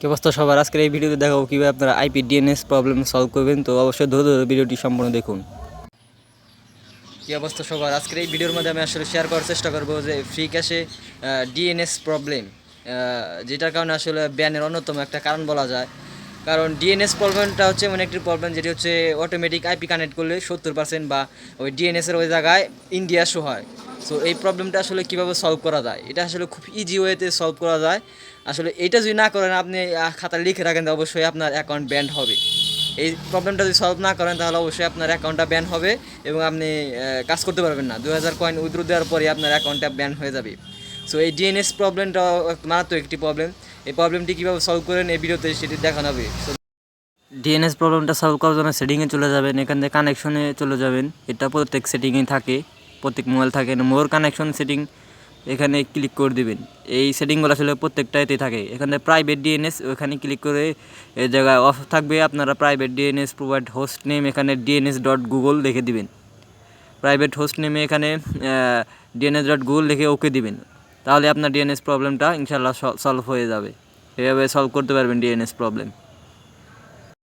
কি অবস্থা সবার? আজকের এই ভিডিওতে দেখাবো কীভাবে আপনারা আইপি ডিএনএস প্রবলেম সলভ করবেন। তো অবশ্যই ধরে ধরে ভিডিওটি সম্পূর্ণ দেখুন। কি অবস্থা সবার? আজকের এই ভিডিওর মধ্যে আমি আসলে শেয়ার করার চেষ্টা করবো যে ফ্রি ক্যাশে ডিএনএস প্রবলেম, যেটার কারণে আসলে ব্যানের অন্যতম একটা কারণ বলা যায়। কারণ ডিএনএস প্রবলেমটা হচ্ছে এমন একটি প্রবলেম যেটি হচ্ছে অটোমেটিক আইপি কানেক্ট করলে 70% বা ওই ডিএনএসের ওই জায়গায় ইন্ডিয়া শো হয়। সো এই প্রবলেমটা আসলে কীভাবে সলভ করা যায়, এটা আসলে খুব ইজি ওয়েতে সলভ করা যায়। আসলে এটা যদি না করেন, আপনি খাতায় লিখে রাখেন, অবশ্যই আপনার অ্যাকাউন্ট ব্যান্ড হবে। এই প্রবলেমটা যদি সলভ না করেন তাহলে অবশ্যই আপনার অ্যাকাউন্টটা ব্যান হবে এবং আপনি কাজ করতে পারবেন না। 2000 কয়েন উইথড্র দেওয়ার পরে আপনার অ্যাকাউন্টটা ব্যান হয়ে যাবে। সো এই ডিএনএস প্রবলেমটা মারাত্মক একটি প্রবলেম। এই প্রবলেমটি কীভাবে সলভ করেন এই ভিডিওতে সেটি দেখানো হবে। ডিএনএস প্রবলেমটা সলভ করার জন্য সেটিংয়ে চলে যাবেন, এখান থেকে কানেকশনে চলে যাবেন। এটা প্রত্যেক সেটিংয়ে থাকে, প্রত্যেক মোবাইল থাকে। মোর কানেকশন সেটিং এখানে ক্লিক করে দিবেন। এই সেটিংগুলো আসলে প্রত্যেকটাতে থাকে। এখানে প্রাইভেট ডিএনএস ওখানে ক্লিক করে এই জায়গায় অফ থাকবে আপনারা private DNS provide host name, এখানে dns.google লিখে দিবেন। প্রাইভেট হোস্ট নেমে এখানে dns.google লিখে ওকে দিবেন। তাহলে আপনার ডিএনএস প্রবলেমটা ইনশাল্লাহ সলভ হয়ে যাবে। এভাবে সলভ করতে পারবেন ডিএনএস প্রবলেম।